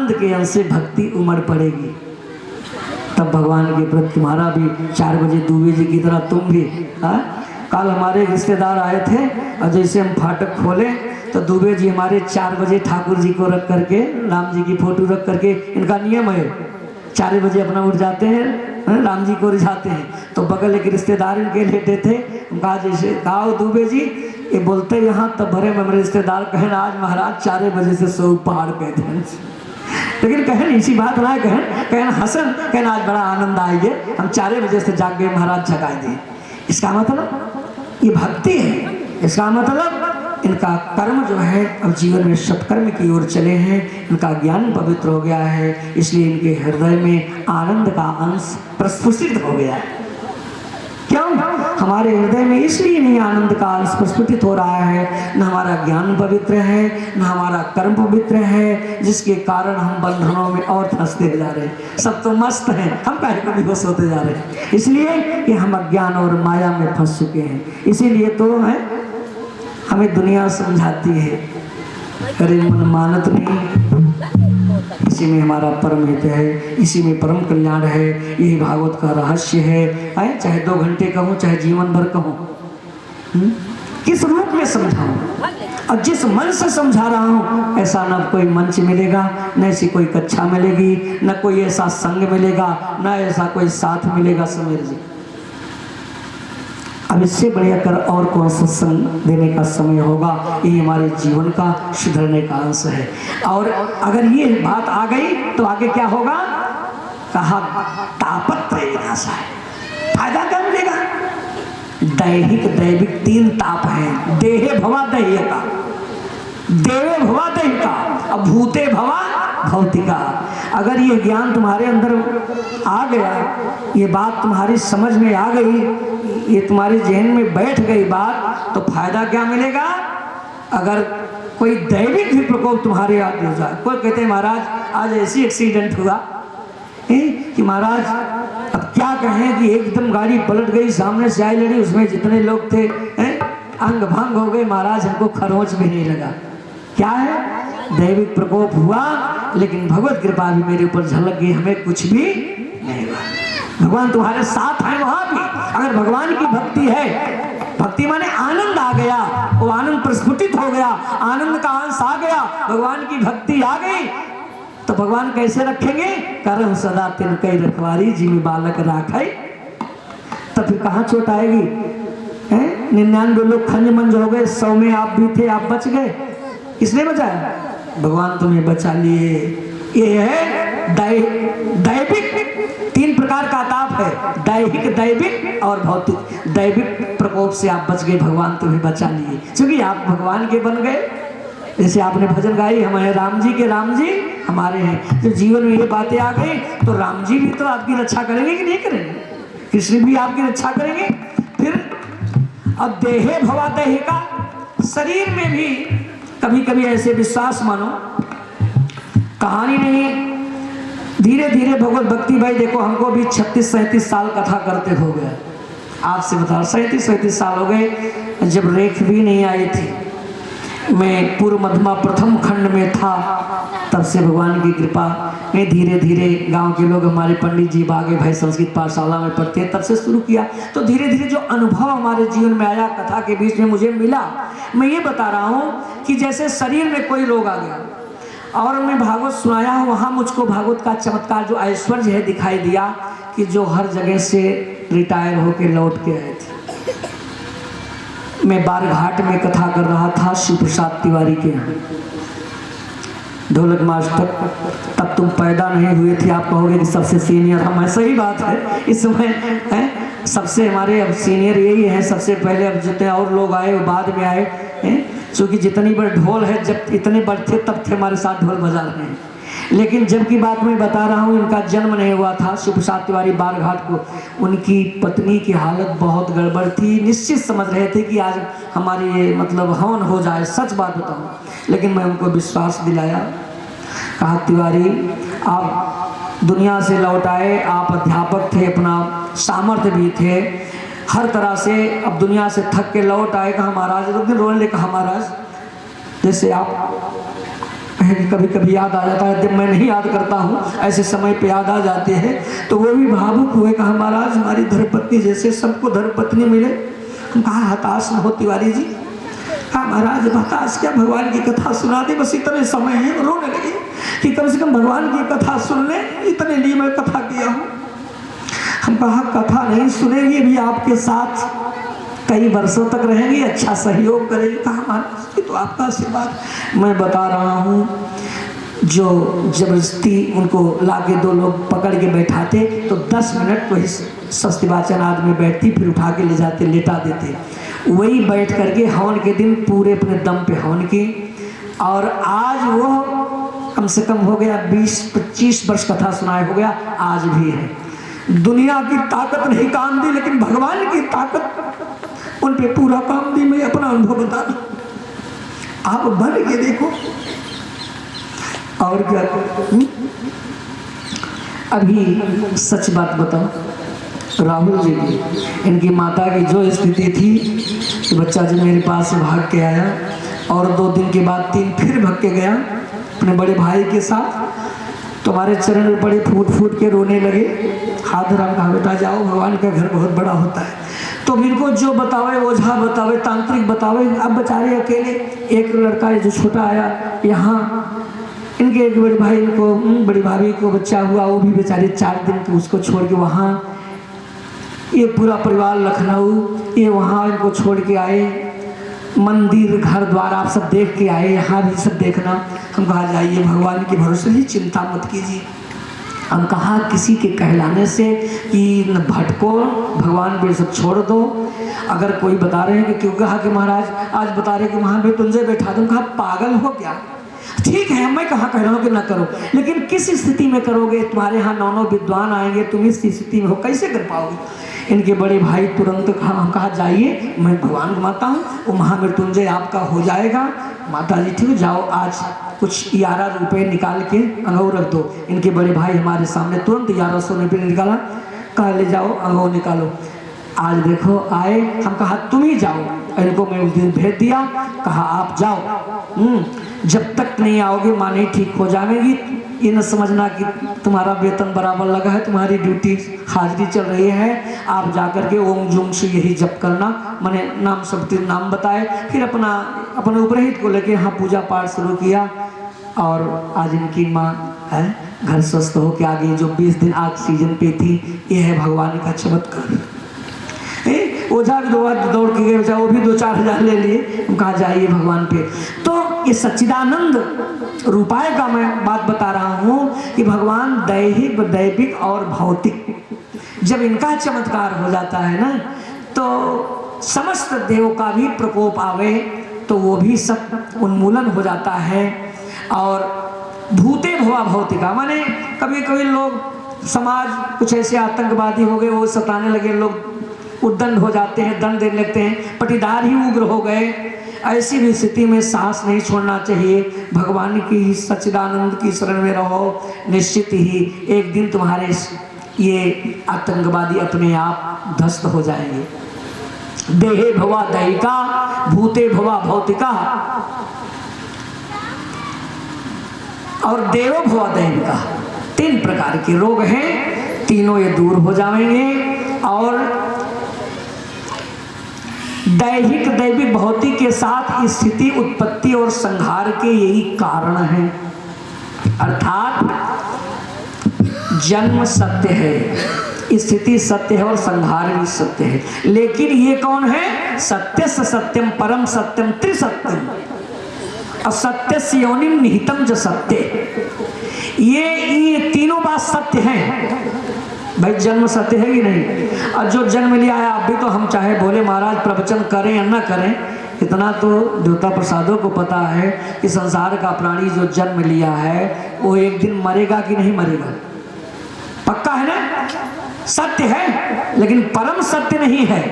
आनंद के अंश से भक्ति उमड़ पड़ेगी। तब भगवान के प्रति तुम्हारा भी 4 बजे दुबे जी की तरह तुम भी। कल हमारे रिश्तेदार आए थे और जैसे हम फाटक खोले तो दुबे जी हमारे 4 बजे ठाकुर जी को रख करके, राम जी की फोटो रख करके, इनका नियम है 4 बजे अपना उठ जाते हैं, राम जी को रिझाते हैं। तो बगल एक रिश्तेदार इनके लेटे थे, कहा जैसे कहा दुबे जी ये बोलते यहाँ तब भरे में मेरे रिश्तेदार कहें आज महाराज 4 बजे से सो पहाड़ कहते हैं। लेकिन कहन इसी बात ना कहन हसन कहन आज बड़ा आनंद आएगा, हम 4 बजे से जाग गए महाराज जगाए दिए। इसका मतलब ये भक्ति है। इसका मतलब इनका कर्म जो है अब जीवन में सत्कर्म की ओर चले हैं, इनका ज्ञान पवित्र हो गया है, इसलिए इनके हृदय में आनंद का अंश प्रस्फुटित हो गया है। क्यों? हमारे हृदय में इसलिए नहीं आनंद का अंश प्रस्फुटित हो रहा है, न हमारा ज्ञान पवित्र है, न हमारा कर्म पवित्र है, जिसके कारण हम बंधनों में और फंसते जा रहे हैं। सब तो मस्त हैं, हम काहे को बेहोश होते जा रहे हैं, इसलिए कि हम अज्ञान और माया में फंस चुके हैं। इसीलिए तो है हमें दुनिया समझाती है अरे मन मानत नहीं, इसी में हमारा परम हित है, इसी में परम कल्याण है, यही भागवत का रहस्य है। चाहे 2 घंटे कहूँ चाहे जीवन भर कहूँ, किस रूप में समझाऊँ, और जिस मन से समझा रहा हूँ ऐसा न कोई मंच मिलेगा, न ऐसी कोई कक्षा मिलेगी, न कोई ऐसा संग मिलेगा, न ऐसा कोई साथ मिलेगा। समीर जी अब इससे बढ़िया कर और कौन सा सत्संग देने का समय होगा। ये हमारे जीवन का सुधरने का अंश है। और अगर ये बात आ गई तो आगे क्या होगा? कहा तापत्रय विनाशाय, फायदा क्या मिलेगा? दैहिक दैविक 3 ताप हैं। देहे भवा दैहिका, देवे भवा दैहिका, अब भूते भवा भौतिका। अगर ये ज्ञान तुम्हारे अंदर आ गया, ये बात तुम्हारी समझ में आ गई, ये तुम्हारे जहन में बैठ गई बात, तो फायदा क्या मिलेगा? अगर कोई दैविक भी प्रकोप तुम्हारे आगे हो जाए, कोई कहते हैं महाराज आज ऐसी एक्सीडेंट हुआ कि महाराज अब क्या कहें कि एकदम गाड़ी पलट गई, सामने से आई लड़ी, उसमें जितने लोग थे अंग भंग हो गए, महाराज हमको खरोंच भी नहीं लगा। क्या है? दैविक प्रकोप हुआ, लेकिन भगवत कृपा भी मेरे ऊपर झलक गई, हमें कुछ भी नहीं हुआ। भगवान तुम्हारे साथ हैं वहां भी। अगर भगवान की भक्ति है, भक्ति माने आनंद आ गया, वो आनंद प्रस्फुटित हो गया, आनंद का अंश आ गया, भगवान की भक्ति आ गई, तो भगवान कैसे रखेंगे? करम सदा तिनकई रखवारी, जिमी बालक राखई। तब फिर कहाँ चोट आएगी? 99 लोग खंज मंज हो गए, 100 में आप भी थे, आप बच गए। किसने बचाया? भगवान तुम्हें बचा लिए। ये है दैविक 3 प्रकार का ताप है, दैहिक दैविक और भौतिक। दैविक प्रकोप से आप बच गए, भगवान तुम्हें बचा लिए, क्योंकि आप भगवान के बन गए। जैसे आपने भजन गाई, हमारे राम जी के राम जी हमारे हैं। जब जीवन में ये बातें आ गई तो राम जी भी तो आपकी रक्षा करेंगे कि नहीं करेंगे? कृष्ण भी आपकी रक्षा करेंगे। फिर अब देहे भवा दैहिका, शरीर में भी कभी कभी ऐसे विश्वास मानो, कहानी नहीं, धीरे धीरे भगवत भक्ति भाई देखो, हमको भी 36-37 साल कथा करते हो गया। आपसे बता 37-37 साल हो गए। जब रेख भी नहीं आई थी, मैं पूर्व मध्यमा प्रथम खंड में था, तब से भगवान की कृपा में धीरे धीरे गांव के लोग, हमारे पंडित जी बागे भाई संस्कृत पाठशाला में पढ़ते हैं, तब से शुरू किया। तो धीरे धीरे जो अनुभव हमारे जीवन में आया, कथा के बीच में मुझे मिला, मैं ये बता रहा हूँ कि जैसे शरीर में कोई रोग आ गया और मैं भागवत सुनाया हूँ, वहाँ मुझको भागवत का चमत्कार जो ऐश्वर्य है दिखाई दिया, कि जो हर जगह से रिटायर होके लौट के आए थे। मैं बारघाट में कथा कर रहा था शिव प्रसाद तिवारी के यहाँ, ढोलक मास्टर, तब तुम पैदा नहीं हुए थे। आप कहोगे कि सबसे सीनियर हम, सही बात है, इस समय सबसे हमारे अब सीनियर यही है, सबसे पहले। अब जितने और लोग आए वो बाद में आए, क्योंकि जितनी बड़ ढोल है, जब इतने बड़ थे तब थे हमारे साथ ढोल बजा रहे हैं। लेकिन जब की बात मैं बता रहा हूँ, इनका जन्म नहीं हुआ था शिव प्रसाद तिवारी बारघाट को। उनकी पत्नी की हालत बहुत गड़बड़ थी, निश्चित समझ रहे थे कि आज हमारी ये मतलब हवन हो जाए, सच बात बताऊँ। लेकिन मैं उनको विश्वास दिलाया, कहा तिवारी आप दुनिया से लौट आए, आप अध्यापक थे, अपना सामर्थ्य भी थे हर तरह से, अब दुनिया से थक के लौट आए। कहा महाराज, रोने लगे, कहा महाराज जैसे आप कभी कभी याद आ जाता है, जब मैं नहीं याद करता हूँ ऐसे समय पे याद आ जाते हैं तो वो भी भावुक हुए। कहा महाराज हमारी धर्मपत्नी जैसे सबको धर्मपत्नी मिले। हम कहा हताश न हो तिवारी जी। कहा महाराज हताश क्या, भगवान की कथा सुना दे बस इतने समय है। रोने लगे कि कम से कम भगवान की कथा सुन ले, इतने लिए मैं कथा किया हूँ। हम कहा कथा नहीं सुनेंगे भी आपके साथ कई वर्षों तक रहेंगे, अच्छा सहयोग करेंगे। कहा महाराज तो आपका आशीर्वाद। मैं बता रहा हूँ जो जबरदस्ती उनको लाके दो लोग पकड़ के बैठाते तो 10 मिनट वही सस्तीवाचन आदमी बैठती, फिर उठा के ले जाते, लेटा देते। वही बैठ करके हवन के दिन पूरे अपने दम पे हवन की। और आज वो कम से कम हो गया 20-25 वर्ष कथा सुनाए हो गया, आज भी है। दुनिया की ताकत नहीं काम दी, लेकिन भगवान की ताकत उन पे पूरा काम दी। मैं अपना अनुभव बता दूं, आप बन के देखो। और क्या अभी सच बात बताओ, राहुल जी की इनकी माता की जो स्थिति थी कि बच्चा जब मेरे पास से भाग के आया और 2 दिन के बाद 3 फिर भाग के गया अपने बड़े भाई के साथ, तुम्हारे चरण में बड़े फूट फूट के रोने लगे। हाथ धरा, कहा बेटा जाओ, भगवान का घर बहुत बड़ा होता है। तो इनको जो बतावे, ओझा बतावे, तांत्रिक बतावे, अब बेचारे अकेले। एक लड़का जो छोटा आया यहाँ, इनके एक बड़े भाई को, बड़ी भाभी को बच्चा हुआ, वो भी बेचारे 4 दिन के उसको छोड़ के वहाँ, ये पूरा परिवार लखनऊ, ये वहाँ इनको छोड़ के आए। मंदिर घर द्वार आप सब देख के आए, यहाँ भी सब देखना। हम कहा जाइए भगवान के भरोसे ही, चिंता मत कीजिए। हम कहा किसी के कहलाने से कि न भटको, भगवान पे सब छोड़ दो। अगर कोई बता रहे हैं कि क्यों, कहा कि महाराज आज बता रहे कि महामृत्युंजय बैठा दूँ। कहा पागल हो क्या, ठीक है मैं कहाँ कह रहा हूँ कि ना करो, लेकिन किस स्थिति में करोगे? तुम्हारे यहाँ 9 विद्वान आएंगे, तुम इस स्थिति में हो, कैसे कर पाओगे? इनके बड़े भाई तुरंत कहा जाइए, मैं भगवान को मानता हूँ, वो महामृत्युंजय आपका हो जाएगा। माता जी ठीक जाओ, आज कुछ 11 रुपये निकाल के अंगो रख दो। इनके बड़े भाई हमारे सामने तुरंत 1100 रुपये निकाला, कहा ले जाओ अंगो निकालो। आज देखो आए, हम कहा तुम ही जाओ, इनको मैं उस दिन भेज दिया, कहा आप जाओ, जब तक नहीं आओगे माँ नहीं ठीक हो जाएगी। ये न समझना कि तुम्हारा वेतन बराबर लगा है, तुम्हारी ड्यूटी हाजिरी चल रही है। आप जाकर के ओम जूम से यही जप करना, मैंने नाम सब नाम बताए, फिर अपने उपरहित को लेके यहाँ पूजा पाठ शुरू किया। और आज इनकी माँ है घर स्वस्थ हो के आ गई। जो 20 दिन ऑक्सीजन पे थी, ये है भगवान का चमत्कार। ओझा भी दौड़ के गए, वो भी 2-4 हज़ार ले लिए। कहा जाइए भगवान पे। तो ये सच्चिदानंद रूपाय का मैं बात बता रहा हूँ कि भगवान दैहिक, दैविक और भौतिक, जब इनका चमत्कार हो जाता है ना, तो समस्त देव का भी प्रकोप आवे तो वो भी सब उन्मूलन हो जाता है। और भूते भवा भौतिका, माने कभी कभी लोग समाज कुछ ऐसे आतंकवादी हो गए, वो सताने लगे, लोग उद्दंड हो जाते हैं, दंड देने लगते हैं, पटीदार ही उग्र हो गए। ऐसी भी स्थिति में सांस नहीं छोड़ना चाहिए, भगवान की सच्चिदानंद की शरण में रहो। निश्चित ही एक दिन तुम्हारे ये आतंकवादी अपने आप ध्वस्त हो जाएंगे। देहे भवा दैहिका, भूते भवा भौतिका और देवो भवा दैविका, 3 प्रकार के रोग हैं, तीनों ये दूर हो जाएंगे। और दैहिक, दैविक, भौतिक के साथ स्थिति, उत्पत्ति और संहार के यही कारण हैं। अर्थात जन्म सत्य है, स्थिति सत्य है और संहार भी सत्य है, लेकिन ये कौन है? सत्य से सत्यम परम सत्यम त्रिसत्यम असत्य से योनिम निहितम च सत्य। ये तीनों बात सत्य हैं। भाई जन्म सत्य है कि नहीं? और जो जन्म लिया है, आप भी तो हम चाहे बोले महाराज प्रवचन करें या ना करें, इतना तो देवता प्रसादों को पता है कि संसार का प्राणी जो जन्म लिया है वो एक दिन मरेगा कि नहीं मरेगा, पक्का है ना? सत्य है, लेकिन परम सत्य नहीं है।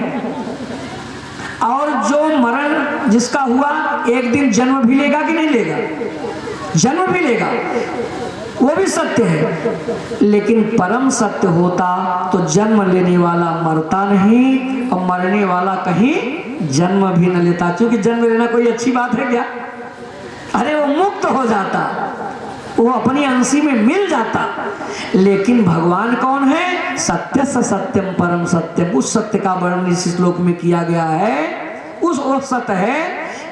और जो मरण जिसका हुआ एक दिन जन्म भी लेगा कि नहीं लेगा? जन्म भी लेगा, वो भी सत्य है। लेकिन परम सत्य होता तो जन्म लेने वाला मरता नहीं और मरने वाला कहीं जन्म भी न लेता। क्योंकि जन्म लेना कोई अच्छी बात है क्या? अरे वो मुक्त हो जाता, वो अपनी अंशी में मिल जाता। लेकिन भगवान कौन है? सत्य स सत्यम परम सत्यम। उस सत्य का वर्णन इस श्लोक में किया गया है। वो सत्य है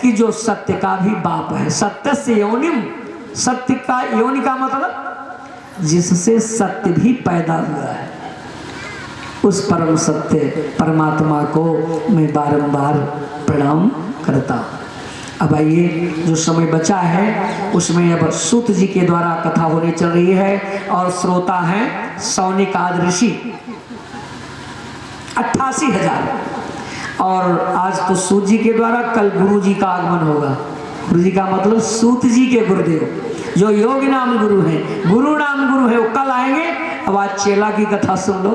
कि जो सत्य का भी बाप है। सत्य से योनिम, सत्य का योनि का मतलब जिससे सत्य भी पैदा हुआ है। उस परम सत्य परमात्मा को मैं बारंबार प्रणाम करता हूं। अब आइए, जो समय बचा है उसमें अब सूत जी के द्वारा कथा होने चल रही है और श्रोता हैं सौनिक आदि ऋषि 88,000। और आज तो सूत जी के द्वारा, कल गुरु जी का आगमन होगा। गुरु जी का मतलब सूत जी के गुरुदेव जो योग नाम गुरु हैं, गुरु नाम गुरु है, वो कल आएंगे। अब आज चेला की कथा सुन लो,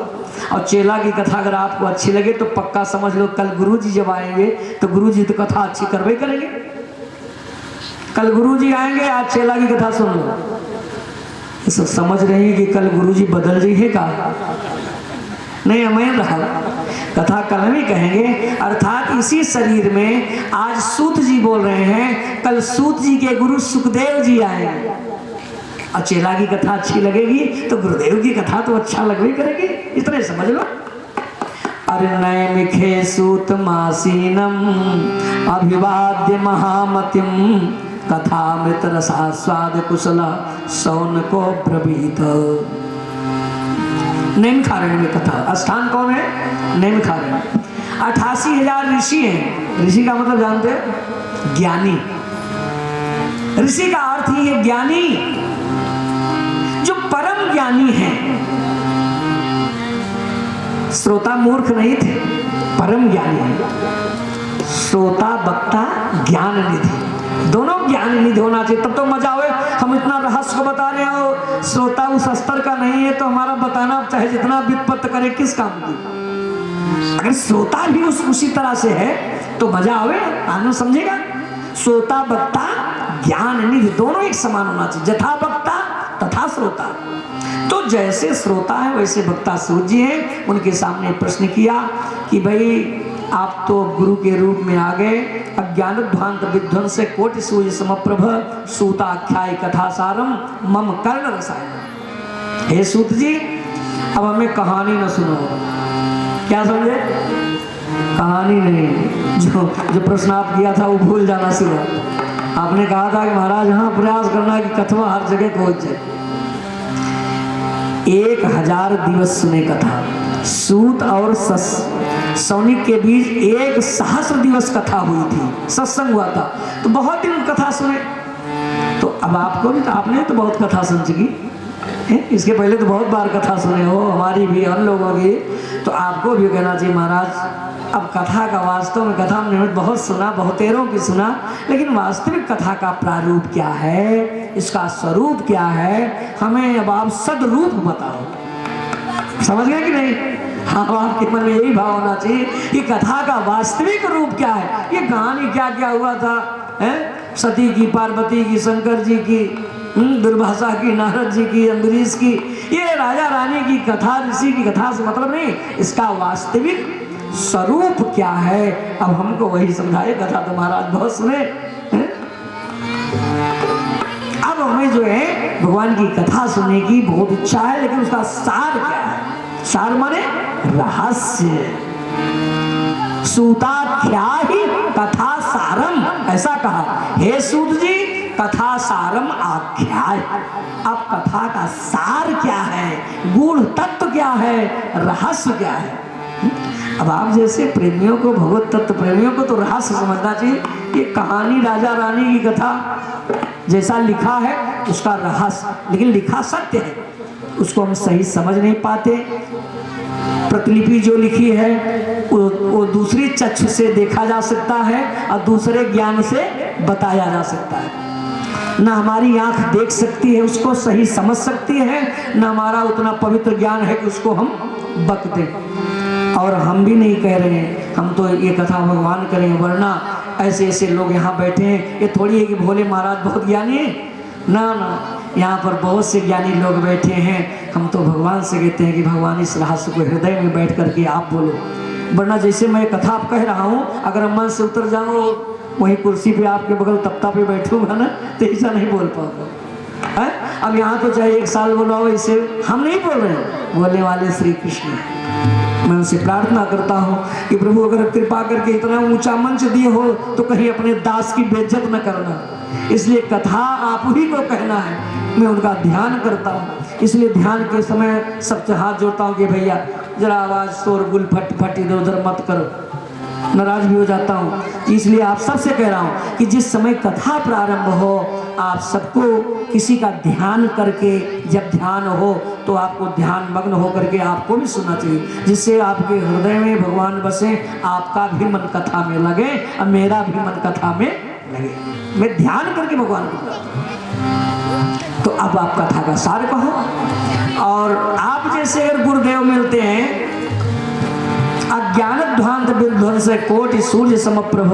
और चेला की कथा अगर आपको अच्छी लगे तो पक्का समझ लो कल गुरु जी जब आएंगे तो गुरु जी तो कथा अच्छी करवे करेंगे। कल गुरु जी आएंगे, आज चेला की कथा सुन लो। ये सब समझ रही है कि कल गुरु जी बदल जी है का? नहीं, हमें रहा कथा कल भी कहेंगे। अर्थात इसी शरीर में आज सूत जी बोल रहे हैं, कल सूत जी के गुरु सुखदेव जी आएंगे। और चेला की कथा अच्छी लगेगी तो गुरुदेव की कथा तो अच्छा लगवी करेगी। इतने समझ लो। अरे नैमिखे सूत मासीनम अभिवाद्य महामतिम कथामृत रसास्वाद कुशल सौनको ब्रवीत। नैमिषारण्य में कथा, स्थान कौन है? नैमिषारण्य। 88,000 ऋषि हैं। ऋषि का मतलब जानते हैं? ज्ञानी। ऋषि का अर्थ ही है ज्ञानी, जो परम ज्ञानी है। श्रोता मूर्ख नहीं थे, परम ज्ञानी है। श्रोता वक्ता ज्ञान निधि, दोनों ज्ञान निधि होना चाहिए, तब तो मजा आए। हम इतना रहस्य को बता रहे हैं, श्रोता उस स्तर का नहीं है तो हमारा बताना चाहे जितना व्युत्पत्ति करे किस काम की। अगर श्रोता भी उसी तरह से है तो मजा आवे, आनंद समझेगा। श्रोता वक्ता ज्ञान निधि दोनों एक समान होना चाहिए, यथा वक्ता तथा श्रोता। तो जैसे श्रोता है वैसे वक्ता सूत जी हैं। उनके सामने प्रश्न किया कि भाई आप तो गुरु के रूप में आ गए, अज्ञान ध्वांत विध्वंस कोटि सूर्य समप्रभ सूताख्याय कथा सारम मम कर्ण रसायन। हे सूत जी, अब हमें कहानी न सुनो। क्या समझे? कहानी नहीं, जो प्रश्न आप किया था वो भूल जाना सुना। आपने कहा था कि महाराज हाँ प्रयास करना कि कथवा हर जगह पहुंच जाए। 1000 दिवस सुने कथा। सूत और सौनिक के बीच 1 सहस्र दिवस कथा हुई थी, सत्संग हुआ था। तो बहुत दिन कथा सुने। तो अब आपको भी, तो आपने तो बहुत कथा सुन चुकी, इसके पहले तो बहुत बार कथा सुने हो, हमारी भी, हम लोगों की। तो आपको भी कहना चाहिए महाराज अब कथा का वास्तव में, कथा हमने बहुत सुना, बहुतेरों की सुना, लेकिन वास्तविक कथा का प्रारूप क्या है, इसका स्वरूप क्या है, हमें अब आप सदरूप बताओ। समझ गए कि नहीं? हाँ, आपके मन में यही भाव होना चाहिए कि कथा का वास्तविक रूप क्या है। ये कहानी क्या क्या हुआ था, है? सती की, पार्वती की, शंकर जी की, दुर्वासा की, नारद जी की, अम्बरीश की, ये राजा रानी की कथा, ऋषि की कथा से मतलब नहीं, इसका वास्तविक स्वरूप क्या है, अब हमको वही समझाए। कथा तो महाराज बहुत सुने, अब हमें जो है भगवान की कथा सुनने की बहुत इच्छा है, लेकिन उसका सार क्या है? सार माने रहस्य। सूताख्या ही कथा सारम, ऐसा कहा। हे सूत जी, कथा सारम आख्याय। अब कथा का सार क्या है, गूढ़ तत्व क्या है, रहस्य क्या है? अब आप जैसे प्रेमियों को, भगवत तत्व प्रेमियों को तो रहस्य समझना चाहिए। ये कहानी राजा रानी की कथा जैसा लिखा है उसका रहस्य, लेकिन लिखा सत्य है, उसको हम सही समझ नहीं पाते। प्रतिलिपि जो लिखी है वो दूसरी चक्षु से देखा जा सकता है और दूसरे ज्ञान से बताया जा सकता है। न हमारी आंख देख सकती है, उसको सही समझ सकती है, न हमारा उतना पवित्र ज्ञान है कि उसको हम बक दें। और हम भी नहीं कह रहे हैं, हम तो ये कथा भगवान करें, वरना ऐसे ऐसे लोग यहाँ बैठे हैं, ये थोड़ी है कि भोले महाराज बहुत ज्ञानी है। ना ना, यहाँ पर बहुत से ज्ञानी लोग बैठे हैं। हम तो भगवान से कहते हैं कि भगवान इस रहस्य को हृदय में बैठ करके आप बोलो, वरना जैसे मैं कथा आप कह रहा हूँ, अगर मन से उतर जाऊँ वहीं कुर्सी पे आपके बगल तख्ता पे बैठूंगा ना तो ऐसा नहीं बोल पाऊंगा है? अब यहाँ तो चाहे 1 साल बोलाओ, इसे हम नहीं बोल रहे हैं, बोलने वाले श्री कृष्ण हैं। मैं उनसे प्रार्थना करता हूँ कि प्रभु अगर कृपा करके इतना ऊंचा मंच दिए हो तो कहीं अपने दास की बेइज्जत न करना, इसलिए कथा आप ही को कहना है, मैं उनका ध्यान करता हूँ। इसलिए ध्यान के समय सबसे हाथ जोड़ता हूँ कि भैया जरा आवाज़ शोर गुल फट फट इधर उधर मत करो, नाराज भी हो जाता हूँ। इसलिए आप सबसे कह रहा हूँ कि जिस समय कथा प्रारंभ हो आप सबको किसी का ध्यान करके, जब ध्यान हो तो आपको ध्यान मग्न हो करके आपको भी सुनना चाहिए, जिससे आपके हृदय में भगवान बसे, आपका भी मन कथा में लगे और मेरा भी मन कथा में लगे। मैं ध्यान करके भगवान को बुलाता। तो अब आप कथा का सार कहो। और आप जैसे अगर गुरुदेव मिलते हैं, अज्ञान ध्वांत विध्वंस कोटि सूर्य समप्रभ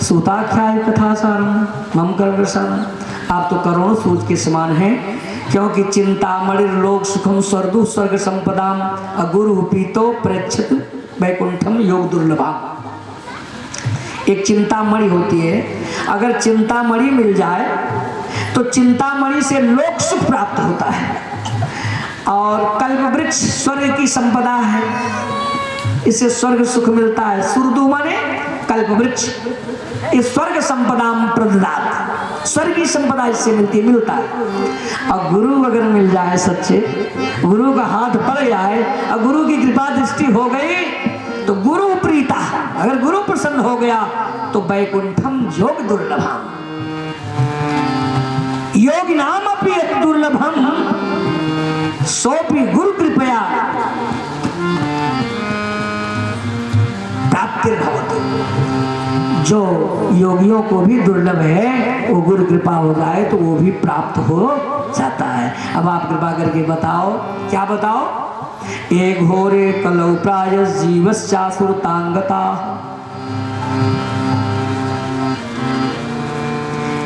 सूताख्याय कथा सारम मम कर्म सारम। आप तो करोड़ों सूर्य के समान हैं, क्योंकि चिंतामणि लोक सुखम स्वर्दु स्वर्ग संपदाम अगुरु पीतो प्रेक्षित वैकुंठम योग दुर्लभा। एक चिंतामणि होती है, अगर चिंतामणि मिल जाए तो चिंतामणि से लोक सुख प्राप्त होता है। और कल्प वृक्ष स्वर्ग की संपदा है, इससे स्वर्ग सुख मिलता है। सुरदु माने कल्प वृक्ष, इस स्वर्ग संपदा प्रददात, स्वर्ग की संपदा इससे मिलता है। और गुरु अगर मिल जाए सच्चे, गुरु का हाथ पड़ जाए और गुरु की कृपा दृष्टि हो गई तो गुरु प्रीता, अगर गुरु प्रसन्न हो गया तो वैकुंठम योग दुर्लभम, योग नाम अपनी दुर्लभम सोपी गुरु कृपया प्राप्ति भवति। जो योगियों को भी दुर्लभ है वो गुरु कृपा हो जाए तो वो भी प्राप्त हो जाता है। अब आप कृपा करके बताओ, क्या बताओ? एक घोरे कलौ प्राय जीवश्चासुरतांगता।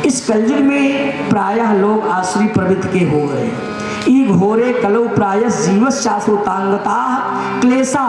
इस कलयुग में प्रायः लोग आसुरी प्रवृत्ति के हो गए। ई घोरे कलौ प्राय जीवश्चासुरतांगता क्लेशा